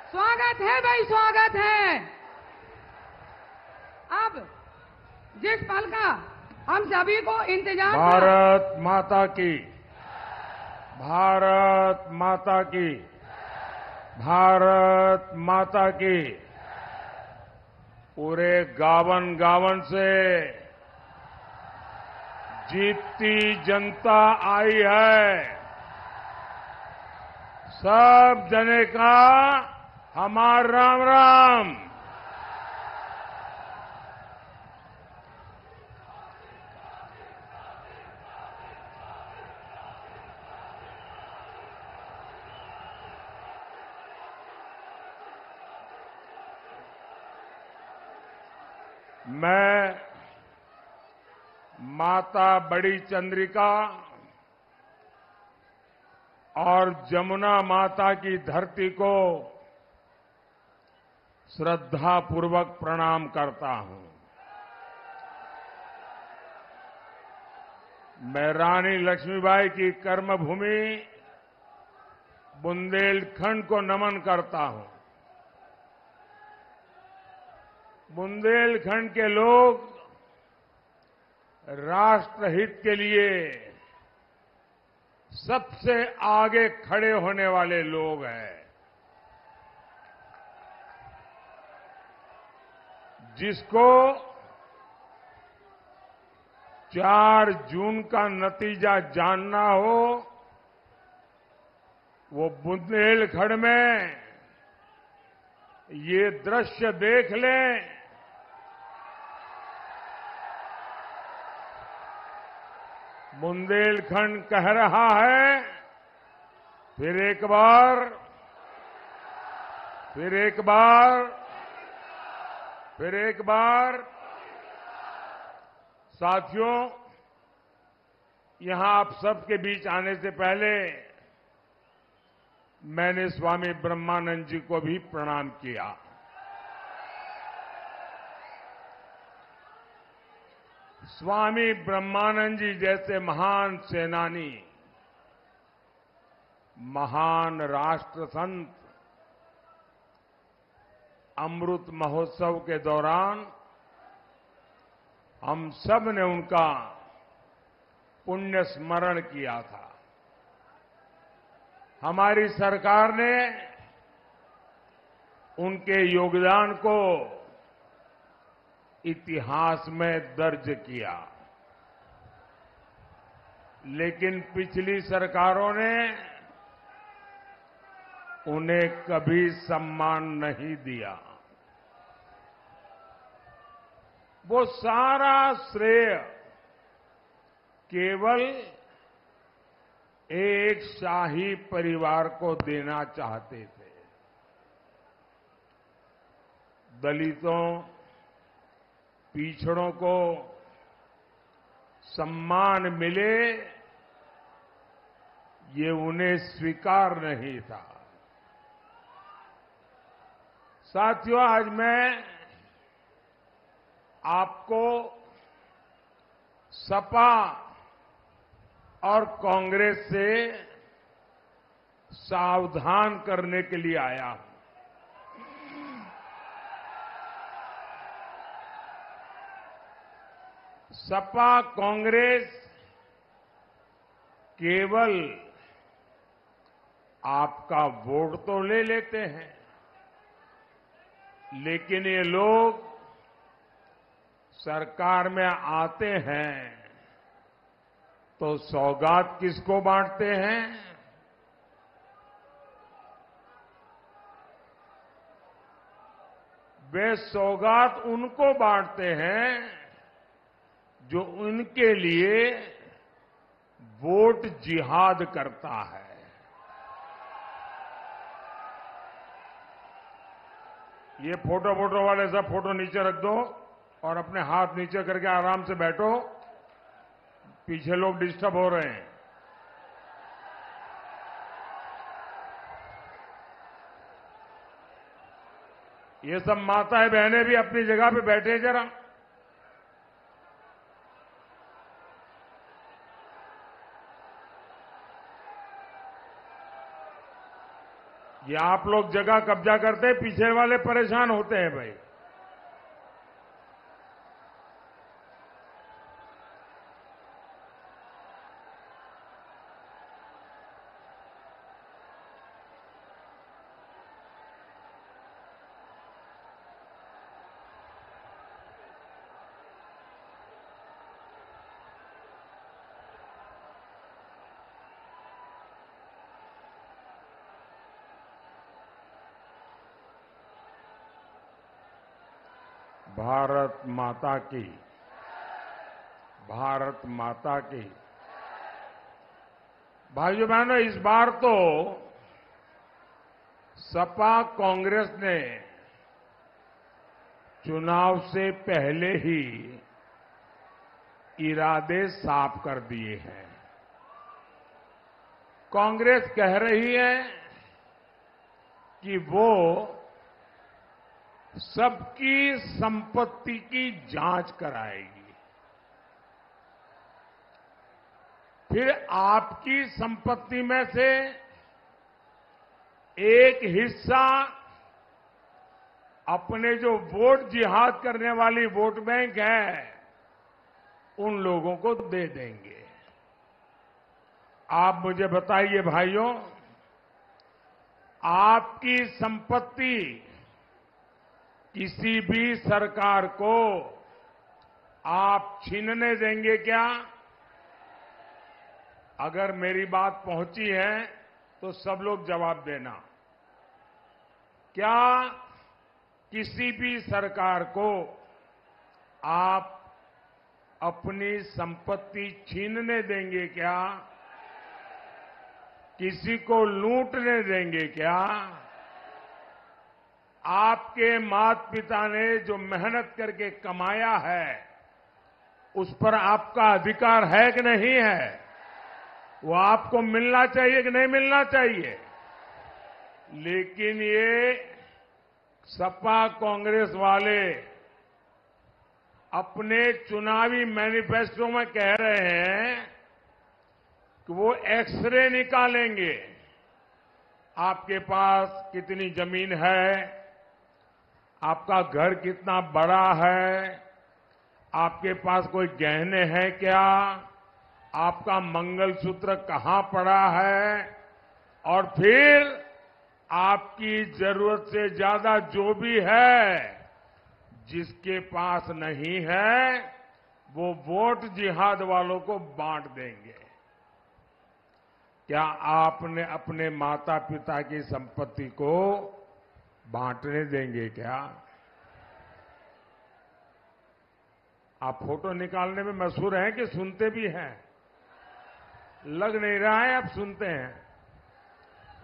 स्वागत है भाई, स्वागत है। अब जिस पल का हम सभी को इंतजार था। भारत माता की, भारत माता की, भारत माता की। पूरे गावन गावन से जीतती जनता आई है। सब जने का हमार राम राम। मैं माता बड़ी चंद्रिका और जमुना माता की धरती को श्रद्धापूर्वक प्रणाम करता हूं। मैं रानी लक्ष्मीबाई की कर्मभूमि बुंदेलखंड को नमन करता हूं। बुंदेलखंड के लोग राष्ट्रहित के लिए सबसे आगे खड़े होने वाले लोग हैं। जिसको 4 जून का नतीजा जानना हो, वो बुंदेलखंड में ये दृश्य देख लें। बुंदेलखंड कह रहा है, फिर एक बार, फिर एक बार, फिर एक बार। साथियों, यहां आप सबके बीच आने से पहले मैंने स्वामी ब्रह्मानंद जी को भी प्रणाम किया। स्वामी ब्रह्मानंद जी जैसे महान सेनानी, महान राष्ट्र संत अमृत महोत्सव के दौरान हम सब ने उनका पुण्य स्मरण किया था। हमारी सरकार ने उनके योगदान को इतिहास में दर्ज किया, लेकिन पिछली सरकारों ने उन्हें कभी सम्मान नहीं दिया। वो सारा श्रेय केवल एक शाही परिवार को देना चाहते थे। दलितों, पिछड़ों को सम्मान मिले, ये उन्हें स्वीकार नहीं था। साथियों, आज मैं आपको सपा और कांग्रेस से सावधान करने के लिए आया हूं। सपा कांग्रेस केवल आपका वोट तो ले लेते हैं, लेकिन ये लोग सरकार में आते हैं तो सौगात किसको बांटते हैं? वे सौगात उनको बांटते हैं जो उनके लिए वोट जिहाद करता है। ये फोटो वाले सब फोटो नीचे रख दो और अपने हाथ नीचे करके आराम से बैठो। पीछे लोग डिस्टर्ब हो रहे हैं। ये सब माताएं बहनें भी अपनी जगह पे बैठे जरा। ये आप लोग जगह कब्जा करते हैं, पीछे वाले परेशान होते हैं भाई। भारत माता की, भारत माता की। भाइयों बहनों, इस बार तो सपा कांग्रेस ने चुनाव से पहले ही इरादे साफ कर दिए हैं। कांग्रेस कह रही है कि वो सबकी संपत्ति की जांच कराएगी, फिर आपकी संपत्ति में से एक हिस्सा अपने जो वोट जिहाद करने वाली वोट बैंक है उन लोगों को दे देंगे। आप मुझे बताइए भाइयों, आपकी संपत्ति किसी भी सरकार को आप छीनने देंगे क्या? अगर मेरी बात पहुंची है तो सब लोग जवाब देना। क्या किसी भी सरकार को आप अपनी संपत्ति छीनने देंगे क्या? किसी को लूटने देंगे क्या? आपके माता पिता ने जो मेहनत करके कमाया है उस पर आपका अधिकार है कि नहीं है? वो आपको मिलना चाहिए कि नहीं मिलना चाहिए? लेकिन ये सपा कांग्रेस वाले अपने चुनावी मैनिफेस्टो में कह रहे हैं कि वो एक्सरे निकालेंगे। आपके पास कितनी जमीन है, आपका घर कितना बड़ा है, आपके पास कोई गहने हैं क्या, आपका मंगलसूत्र कहां पड़ा है, और फिर आपकी जरूरत से ज्यादा जो भी है, जिसके पास नहीं है वो वोट जिहाद वालों को बांट देंगे। क्या आपने अपने माता पिता की संपत्ति को बांटने देंगे क्या? आप फोटो निकालने में मशहूर हैं कि सुनते भी हैं? लग नहीं रहा है आप सुनते हैं,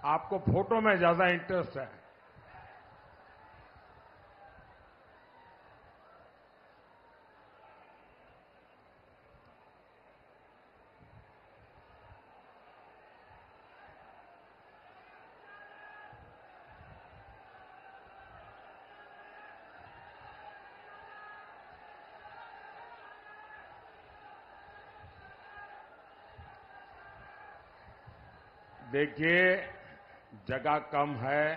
आपको फोटो में ज्यादा इंटरेस्ट है। देखिए, जगह कम है,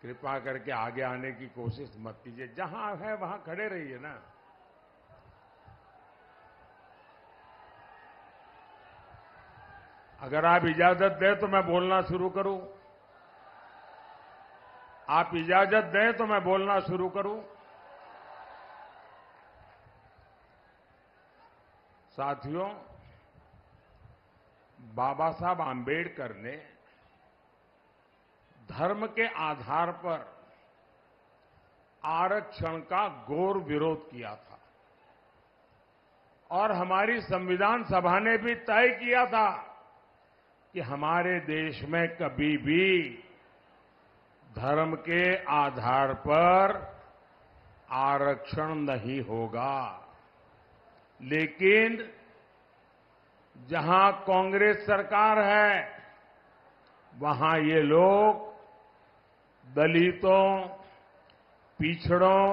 कृपा करके आगे आने की कोशिश मत कीजिए। जहां है वहां खड़े रहिए ना। अगर आप इजाजत दें तो मैं बोलना शुरू करूं। आप इजाजत दें तो मैं बोलना शुरू करूं। साथियों, बाबा साहब आंबेडकर ने धर्म के आधार पर आरक्षण का घोर विरोध किया था और हमारी संविधान सभा ने भी तय किया था कि हमारे देश में कभी भी धर्म के आधार पर आरक्षण नहीं होगा। लेकिन जहां कांग्रेस सरकार है वहां ये लोग दलितों, पिछड़ों,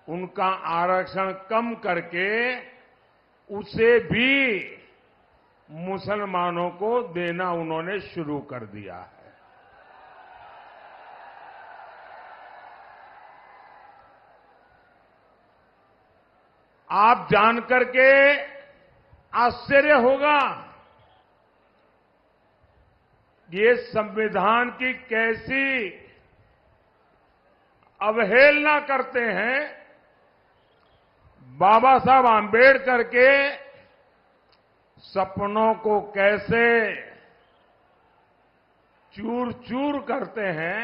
उनका आरक्षण कम करके उसे भी मुसलमानों को देना उन्होंने शुरू कर दिया है। आप जानकर के आश्चर्य होगा ये संविधान की कैसी अवहेलना करते हैं। बाबा साहब आंबेडकर के सपनों को कैसे चूर चूर करते हैं।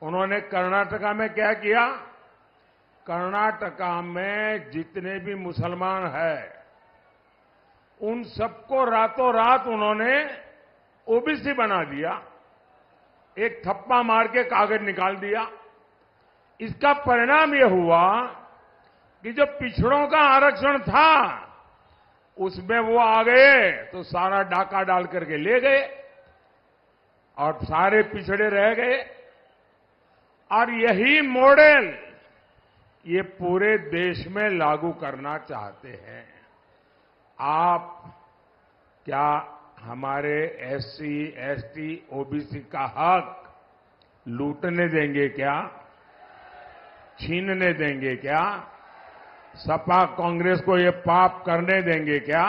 उन्होंने कर्नाटका में क्या किया? कर्नाटका में जितने भी मुसलमान हैं उन सबको रातों रात उन्होंने ओबीसी बना दिया। एक थप्पा मार के कागज निकाल दिया। इसका परिणाम यह हुआ कि जो पिछड़ों का आरक्षण था उसमें वो आ गए तो सारा डाका डाल करके ले गए और सारे पिछड़े रह गए। और यही मॉडल ये पूरे देश में लागू करना चाहते हैं। आप क्या हमारे एससी, एसटी, ओबीसी का हक लूटने देंगे क्या? छीनने देंगे क्या? सपा कांग्रेस को ये पाप करने देंगे क्या?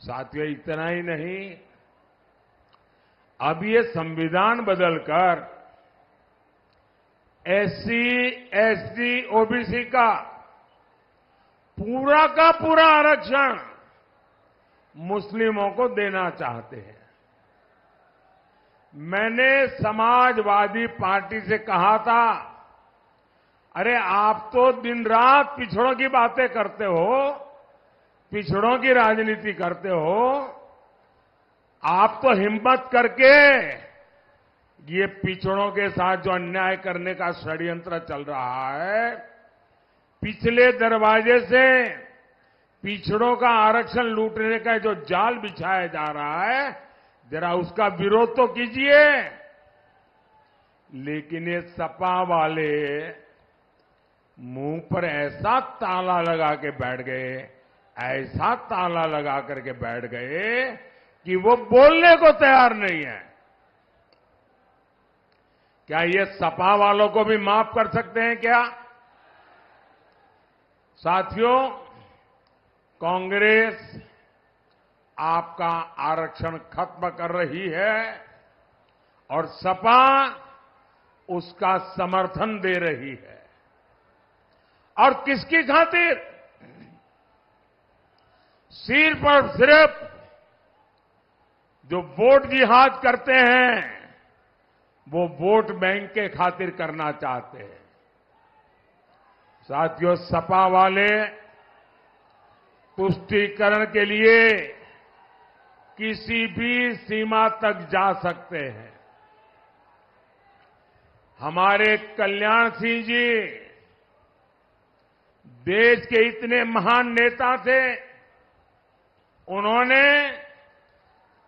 साथियों, इतना ही नहीं, अब ये संविधान बदलकर एससी, एसटी, ओबीसी का पूरा आरक्षण मुस्लिमों को देना चाहते हैं। मैंने समाजवादी पार्टी से कहा था, अरे आप तो दिन रात पिछड़ों की बातें करते हो, पिछड़ों की राजनीति करते हो, आप तो हिम्मत करके ये पिछड़ों के साथ जो अन्याय करने का षड्यंत्र चल रहा है, पिछले दरवाजे से पिछड़ों का आरक्षण लूटने का जो जाल बिछाया जा रहा है, जरा उसका विरोध तो कीजिए। लेकिन ये सपा वाले मुंह पर ऐसा ताला लगा के बैठ गए, ऐसा ताला लगा करके बैठ गए कि वो बोलने को तैयार नहीं है। क्या ये सपा वालों को भी माफ कर सकते हैं क्या? साथियों, कांग्रेस आपका आरक्षण खत्म कर रही है और सपा उसका समर्थन दे रही है। और किसकी खातिर? सिर्फ और सिर्फ जो वोट जिहाद करते हैं वो वोट बैंक के खातिर करना चाहते हैं। साथियों, सपा वाले तुष्टीकरण के लिए किसी भी सीमा तक जा सकते हैं। हमारे कल्याण सिंह जी देश के इतने महान नेता थे, उन्होंने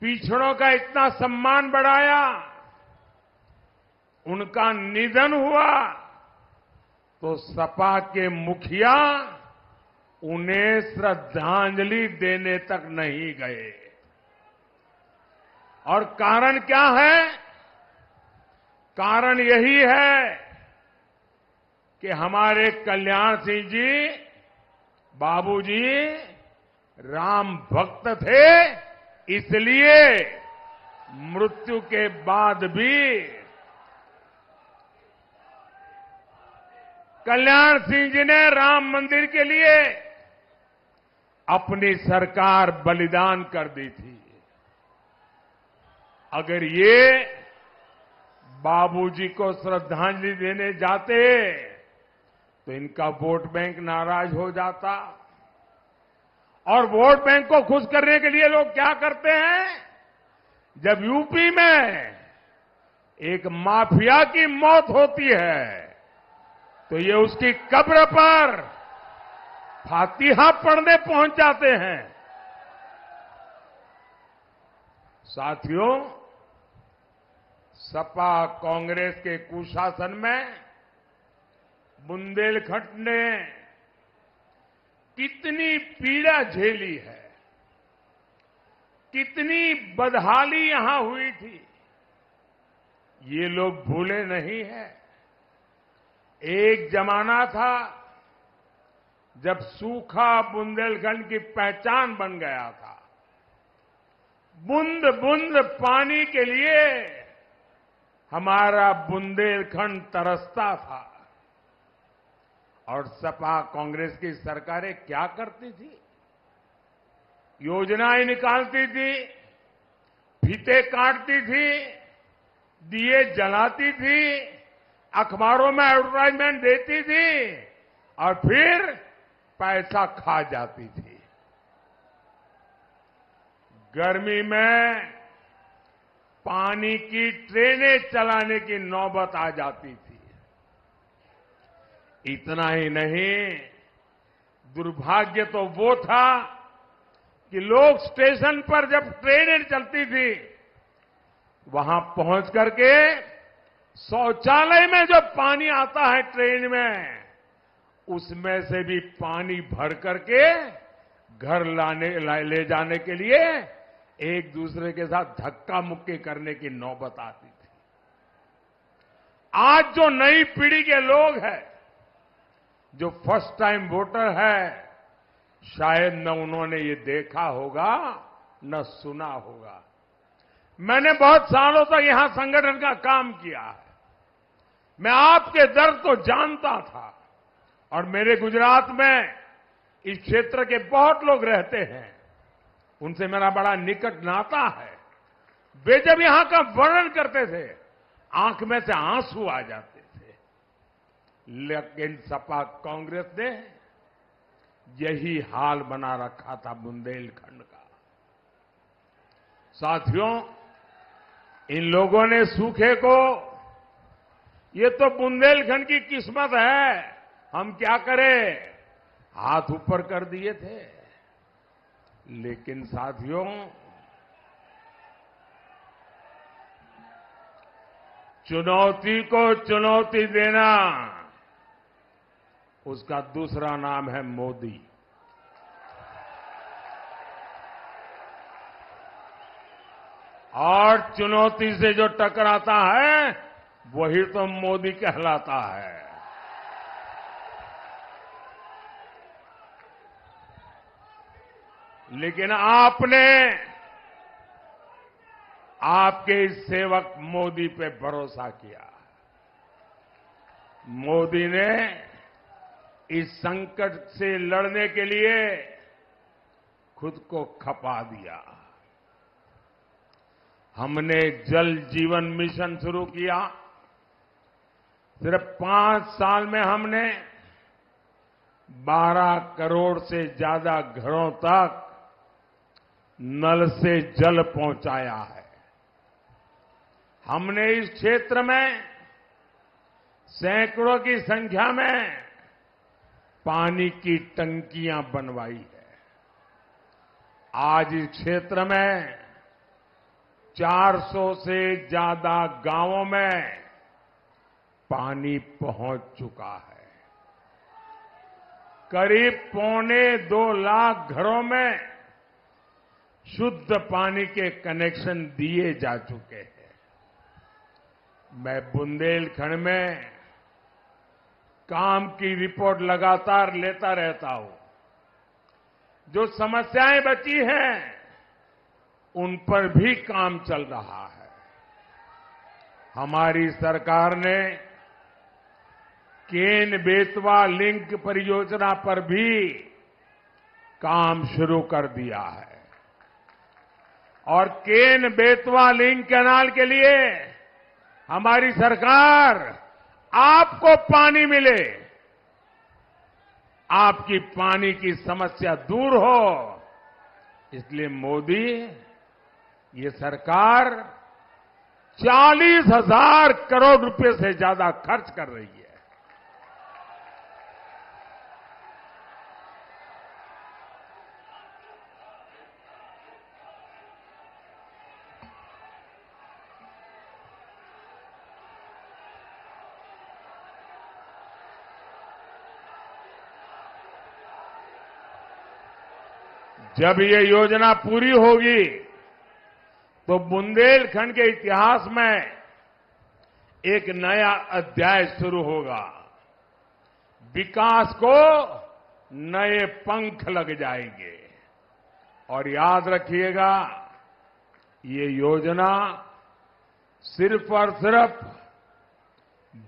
पिछड़ों का इतना सम्मान बढ़ाया, उनका निधन हुआ तो सपा के मुखिया उन्हें श्रद्धांजलि देने तक नहीं गए। और कारण क्या है? कारण यही है कि हमारे कल्याण सिंह जी, बाबूजी राम भक्त थे, इसलिए मृत्यु के बाद भी कल्याण सिंह जी ने राम मंदिर के लिए अपनी सरकार बलिदान कर दी थी। अगर ये बाबूजी को श्रद्धांजलि देने जाते तो इनका वोट बैंक नाराज हो जाता। और वोट बैंक को खुश करने के लिए लोग क्या करते हैं? जब यूपी में एक माफिया की मौत होती है तो ये उसकी कब्र पर फातिहा पढ़ने पहुंच जाते हैं। साथियों, सपा कांग्रेस के कुशासन में बुंदेलखंड ने कितनी पीड़ा झेली है, कितनी बदहाली यहां हुई थी, ये लोग भूले नहीं हैं। एक जमाना था जब सूखा बुंदेलखंड की पहचान बन गया था। बूंद बूंद पानी के लिए हमारा बुंदेलखंड तरसता था। और सपा कांग्रेस की सरकारें क्या करती थी? योजनाएं निकालती थी, फीते काटती थी, दिए जलाती थी, अखबारों में एडवर्टाइजमेंट देती थी और फिर पैसा खा जाती थी। गर्मी में पानी की ट्रेनें चलाने की नौबत आ जाती थी। इतना ही नहीं, दुर्भाग्य तो वो था कि लोग स्टेशन पर जब ट्रेनें चलती थी, वहां पहुंच करके शौचालय में जो पानी आता है ट्रेन में, उसमें से भी पानी भर करके घर ले जाने के लिए एक दूसरे के साथ धक्का मुक्की करने की नौबत आती थी। आज जो नई पीढ़ी के लोग हैं, जो फर्स्ट टाइम वोटर है, शायद न उन्होंने ये देखा होगा न सुना होगा। मैंने बहुत सालों तक यहां संगठन का काम किया है। मैं आपके दर्द को जानता था और मेरे गुजरात में इस क्षेत्र के बहुत लोग रहते हैं, उनसे मेरा बड़ा निकट नाता है। वे जब यहां का वर्णन करते थे, आंख में से आंसू आ जाते थे। लेकिन सपा कांग्रेस ने यही हाल बना रखा था बुंदेलखंड का। साथियों, इन लोगों ने सूखे को, ये तो बुंदेलखंड की किस्मत है, हम क्या करें, हाथ ऊपर कर दिए थे। लेकिन साथियों, चुनौती को चुनौती देना, उसका दूसरा नाम है मोदी। और चुनौती से जो टकराता है, वही तो मोदी कहलाता है। लेकिन आपने आपके इस सेवक मोदी पे भरोसा किया। मोदी ने इस संकट से लड़ने के लिए खुद को खपा दिया। हमने जल जीवन मिशन शुरू किया। सिर्फ 5 साल में हमने 12 करोड़ से ज्यादा घरों तक नल से जल पहुंचाया है। हमने इस क्षेत्र में सैकड़ों की संख्या में पानी की टंकियां बनवाई है। आज इस क्षेत्र में 400 से ज्यादा गांवों में पानी पहुंच चुका है। करीब 1.25 लाख घरों में शुद्ध पानी के कनेक्शन दिए जा चुके हैं। मैं बुंदेलखंड में काम की रिपोर्ट लगातार लेता रहता हूं। जो समस्याएं बची हैं, उन पर भी काम चल रहा है। हमारी सरकार ने केन बेतवा लिंक परियोजना पर भी काम शुरू कर दिया है। और केन बेतवा लिंक कैनाल के लिए हमारी सरकार आपको पानी मिले, आपकी पानी की समस्या दूर हो, इसलिए मोदी, ये सरकार 40,000 करोड़ रुपए से ज्यादा खर्च कर रही है। जब ये योजना पूरी होगी तो बुंदेलखंड के इतिहास में एक नया अध्याय शुरू होगा। विकास को नए पंख लग जाएंगे। और याद रखिएगा, ये योजना सिर्फ और सिर्फ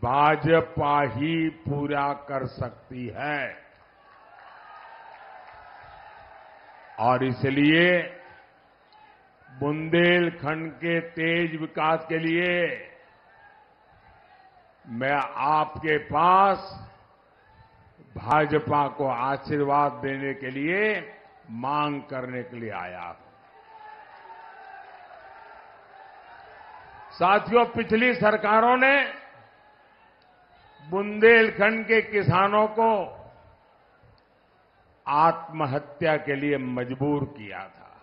भाजपा ही पूरा कर सकती है। और इसलिए बुंदेलखंड के तेज विकास के लिए मैं आपके पास भाजपा को आशीर्वाद देने के लिए मांग करने के लिए आया हूं। साथियों, पिछली सरकारों ने बुंदेलखंड के किसानों को आत्महत्या के लिए मजबूर किया था।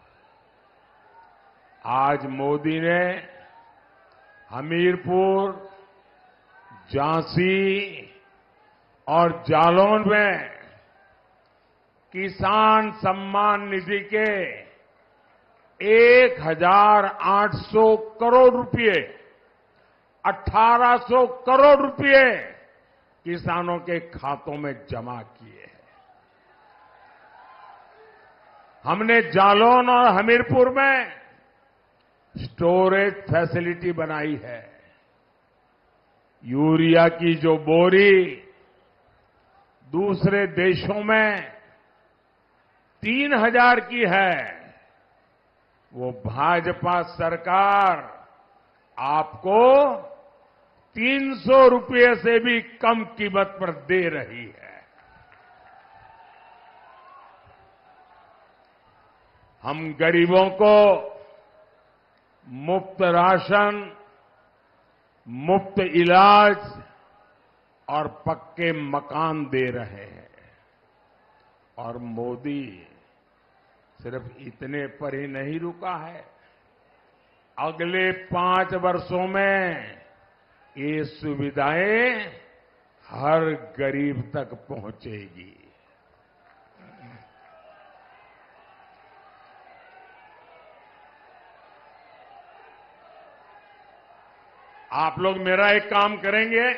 आज मोदी ने हमीरपुर, झांसी और जालौन में किसान सम्मान निधि के 1,800 करोड़ रुपए, 1,800 करोड़ रुपए किसानों के खातों में जमा किए हैं। हमने जालौन और हमीरपुर में स्टोरेज फैसिलिटी बनाई है। यूरिया की जो बोरी दूसरे देशों में 3,000 की है, वो भाजपा सरकार आपको 300 रुपये से भी कम कीमत पर दे रही है। हम गरीबों को मुफ्त राशन, मुफ्त इलाज और पक्के मकान दे रहे हैं। और मोदी सिर्फ इतने पर ही नहीं रुका है। अगले 5 वर्षों में ये सुविधाएं हर गरीब तक पहुंचेगी। आप लोग मेरा एक काम करेंगे,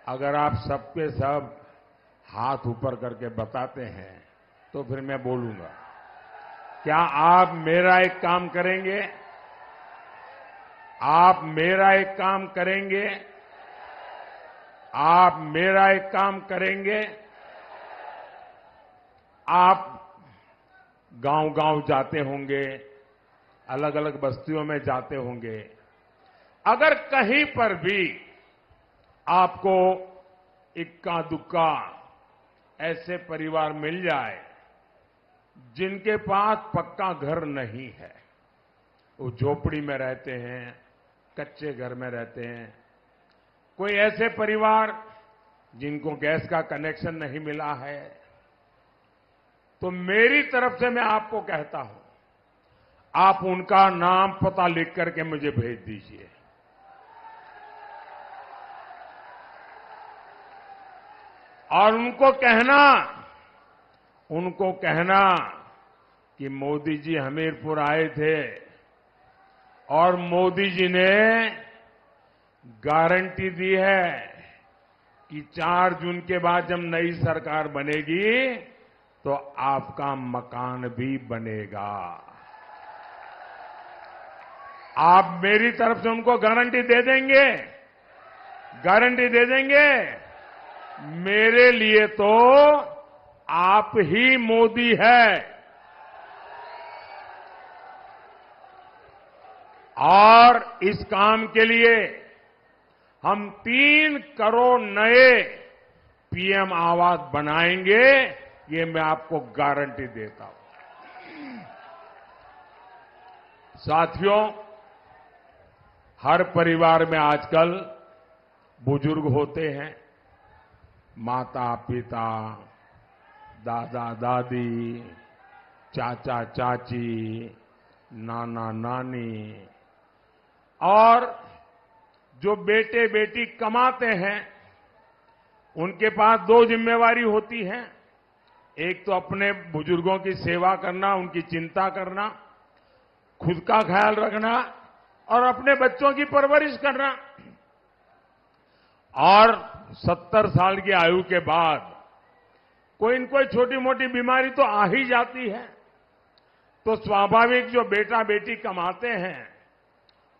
अगर आप सबके सब हाथ ऊपर करके बताते हैं तो फिर मैं बोलूंगा। क्या आप मेरा एक काम करेंगे? आप मेरा एक काम करेंगे? आप मेरा एक काम करेंगे? आप गांव-गांव जाते होंगे, अलग अलग बस्तियों में जाते होंगे। अगर कहीं पर भी आपको इक्का दुक्का ऐसे परिवार मिल जाए जिनके पास पक्का घर नहीं है, वो झोपड़ी में रहते हैं, कच्चे घर में रहते हैं, कोई ऐसे परिवार जिनको गैस का कनेक्शन नहीं मिला है, तो मेरी तरफ से मैं आपको कहता हूं, आप उनका नाम पता लिख करके मुझे भेज दीजिए। और उनको कहना कि मोदी जी हमीरपुर आए थे और मोदी जी ने गारंटी दी है कि 4 जून के बाद जब नई सरकार बनेगी तो आपका मकान भी बनेगा। आप मेरी तरफ से उनको गारंटी दे देंगे? गारंटी दे देंगे? मेरे लिए तो आप ही मोदी है। और इस काम के लिए हम 3 करोड़ नए पीएम आवास बनाएंगे, ये मैं आपको गारंटी देता हूं। साथियों, हर परिवार में आजकल बुजुर्ग होते हैं, माता पिता, दादा दादी, चाचा चाची, नाना नानी, और जो बेटे बेटी कमाते हैं उनके पास 2 जिम्मेवारी होती है। एक तो अपने बुजुर्गों की सेवा करना, उनकी चिंता करना, खुद का ख्याल रखना और अपने बच्चों की परवरिश करना। और 70 साल की आयु के बाद कोई न कोई छोटी मोटी बीमारी तो आ ही जाती है, तो स्वाभाविक जो बेटा बेटी कमाते हैं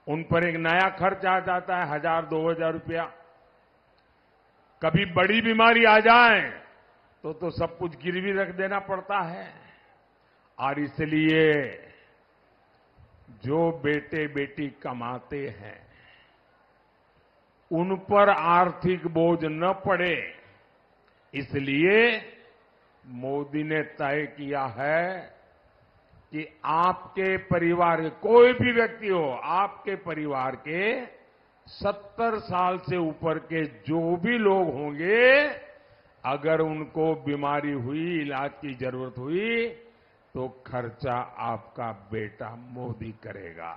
उन पर एक नया खर्च आ जाता है, 1000-2000 रुपया। कभी बड़ी बीमारी आ जाए तो सब कुछ गिरवी रख देना पड़ता है। और इसलिए जो बेटे बेटी कमाते हैं उन पर आर्थिक बोझ न पड़े, इसलिए मोदी ने तय किया है कि आपके परिवार के कोई भी व्यक्ति हो, आपके परिवार के 70 साल से ऊपर के जो भी लोग होंगे, अगर उनको बीमारी हुई, इलाज की जरूरत हुई, तो खर्चा आपका बेटा मोदी करेगा।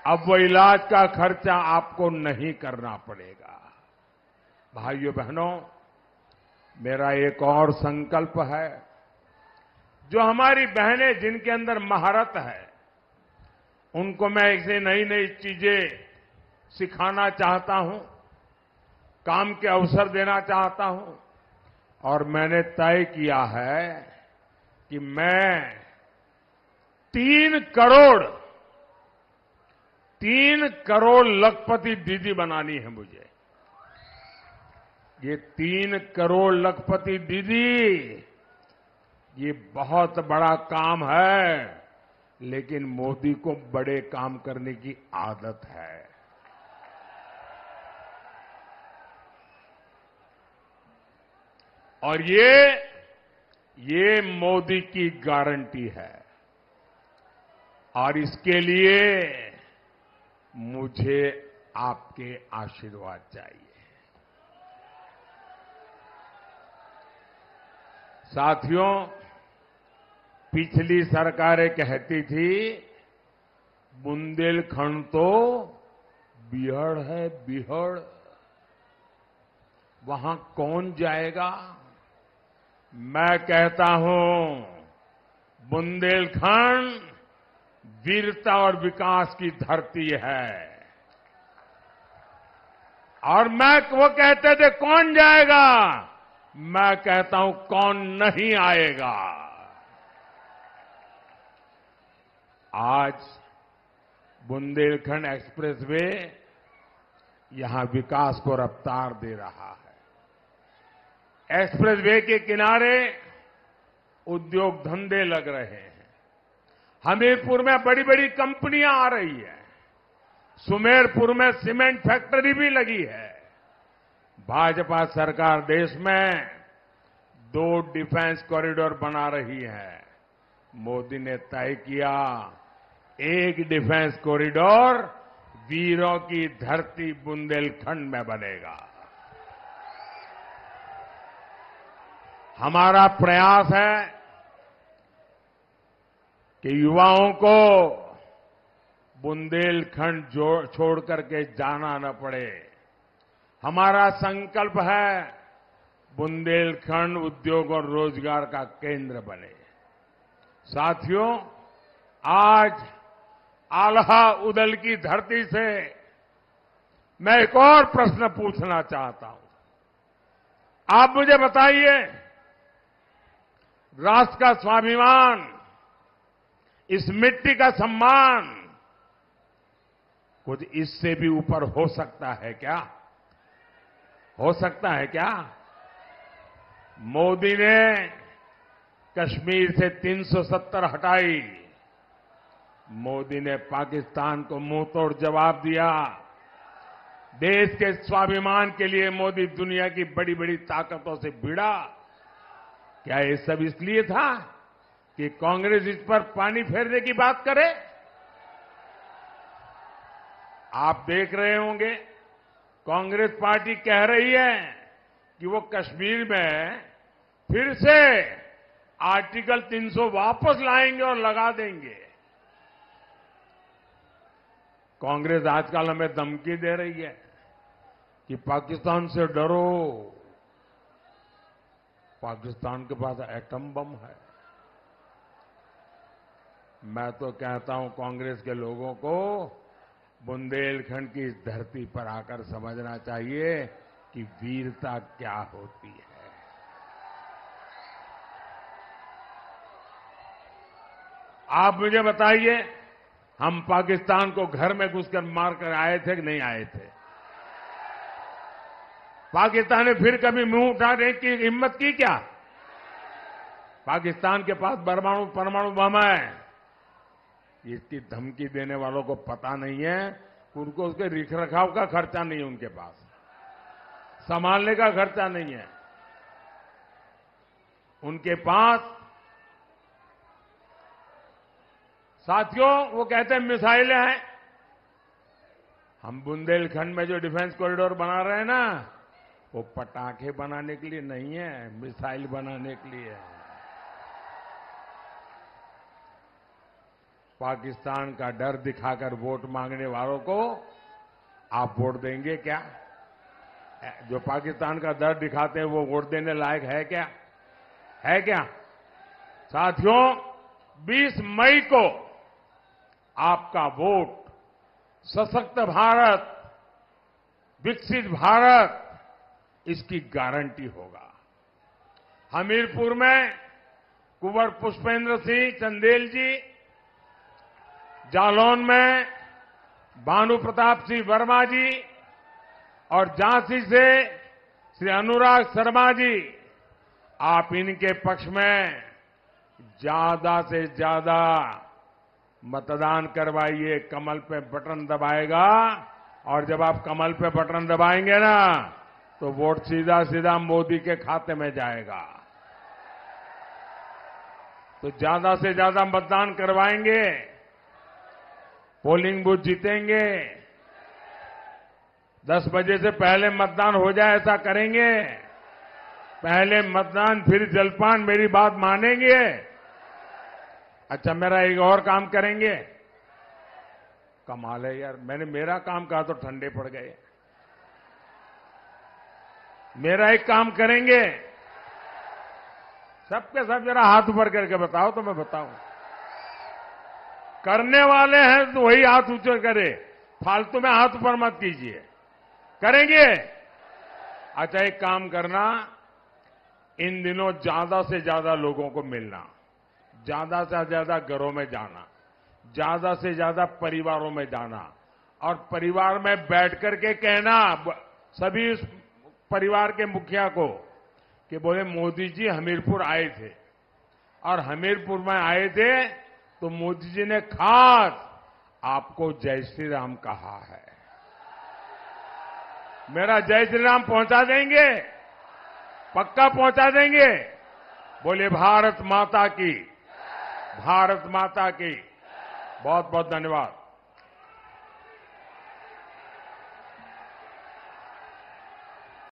अब वो इलाज का खर्चा आपको नहीं करना पड़ेगा। भाइयों बहनों, मेरा एक और संकल्प है, जो हमारी बहनें जिनके अंदर महारत है उनको मैं ऐसे नई नई चीजें सिखाना चाहता हूं, काम के अवसर देना चाहता हूं, और मैंने तय किया है कि मैं 3 करोड़ लखपति दीदी बनानी है मुझे। ये 3 करोड़ लखपति दीदी, ये बहुत बड़ा काम है, लेकिन मोदी को बड़े काम करने की आदत है। और ये मोदी की गारंटी है, और इसके लिए मुझे आपके आशीर्वाद चाहिए। साथियों, पिछली सरकारें कहती थी बुंदेलखंड तो बिहड़ है, बिहड़, वहां कौन जाएगा? मैं कहता हूं बुंदेलखंड वीरता और विकास की धरती है। और वो कहते थे कौन जाएगा, मैं कहता हूं कौन नहीं आएगा। आज बुंदेलखंड एक्सप्रेसवे यहां विकास को रफ्तार दे रहा है। एक्सप्रेसवे के किनारे उद्योग धंधे लग रहे हैं। हमीरपुर में बड़ी बड़ी कंपनियां आ रही है। सुमेरपुर में सीमेंट फैक्ट्री भी लगी है। भाजपा सरकार देश में 2 डिफेंस कॉरिडोर बना रही है। मोदी ने तय किया 1 डिफेंस कॉरिडोर वीरों की धरती बुंदेलखंड में बनेगा। हमारा प्रयास है कि युवाओं को बुंदेलखंड छोड़ करके जाना न पड़े। हमारा संकल्प है बुंदेलखंड उद्योग और रोजगार का केंद्र बने। साथियों, आज आल्हा उदल की धरती से मैं एक और प्रश्न पूछना चाहता हूं। आप मुझे बताइए, राष्ट्र का स्वाभिमान, इस मिट्टी का सम्मान कुछ इससे भी ऊपर हो सकता है क्या? हो सकता है क्या? मोदी ने कश्मीर से 370 हटाई। मोदी ने पाकिस्तान को मुंहतोड़ जवाब दिया। देश के स्वाभिमान के लिए मोदी दुनिया की बड़ी बड़ी ताकतों से भिड़ा। क्या ये सब इसलिए था कि कांग्रेस इस पर पानी फेरने की बात करे? आप देख रहे होंगे, कांग्रेस पार्टी कह रही है कि वो कश्मीर में फिर से आर्टिकल 300 वापस लाएंगे और लगा देंगे। कांग्रेस आजकल हमें धमकी दे रही है कि पाकिस्तान से डरो, पाकिस्तान के पास एटम बम है। मैं तो कहता हूं कांग्रेस के लोगों को बुंदेलखंड की इस धरती पर आकर समझना चाहिए कि वीरता क्या होती है। आप मुझे बताइए, हम पाकिस्तान को घर में घुसकर मारकर आए थे कि नहीं आए थे? पाकिस्तान ने फिर कभी मुंह उठाने की हिम्मत की क्या? पाकिस्तान के पास परमाणु बम है। इसकी धमकी देने वालों को पता नहीं है, उनको उसके रखरखाव का खर्चा नहीं है, उनके पास संभालने का खर्चा नहीं है। उनके पास साथियों, वो कहते हैं मिसाइलें हैं। हम बुंदेलखंड में जो डिफेंस कॉरिडोर बना रहे हैं ना, वो पटाखे बनाने के लिए नहीं है, मिसाइल बनाने के लिए है। पाकिस्तान का डर दिखाकर वोट मांगने वालों को आप वोट देंगे क्या? जो पाकिस्तान का डर दिखाते हैं वो वोट देने लायक है क्या? है क्या? साथियों, 20 मई को आपका वोट सशक्त भारत, विकसित भारत, इसकी गारंटी होगा। हमीरपुर में कुंवर पुष्पेंद्र सिंह चंदेल जी, जालौन में भानु प्रताप सिंह वर्मा जी और झांसी से श्री अनुराग शर्मा जी, आप इनके पक्ष में ज्यादा से ज्यादा मतदान करवाइए। कमल पे बटन दबाएगा, और जब आप कमल पे बटन दबाएंगे ना, तो वोट सीधा सीधा मोदी के खाते में जाएगा। तो ज्यादा से ज्यादा मतदान करवाएंगे, पोलिंग बूथ जीतेंगे। 10 बजे से पहले मतदान हो जाए ऐसा करेंगे। पहले मतदान फिर जलपान, मेरी बात मानेंगे? अच्छा, मेरा एक और काम करेंगे। कमाल है यार, मैंने मेरा काम कहा तो ठंडे पड़ गए। मेरा एक काम करेंगे, सबके सब जरा हाथ ऊपर करके बताओ तो मैं बताऊं। करने वाले हैं तो वही हाथ ऊंचे करे, फालतू में हाथ ऊपर मत कीजिए। करेंगे? अच्छा, एक काम करना, इन दिनों ज्यादा से ज्यादा लोगों को मिलना, ज्यादा से ज्यादा घरों में जाना, ज्यादा से ज्यादा परिवारों में जाना, और परिवार में बैठ करके कहना सभी परिवार के मुखिया को कि बोले मोदी जी हमीरपुर आए थे, और हमीरपुर में आए थे तो मोदी जी ने खास आपको जय श्री राम कहा है। मेरा जय श्री राम पहुंचा देंगे? पक्का पहुंचा देंगे? बोले भारत माता की, भारत माता की। बहुत बहुत धन्यवाद।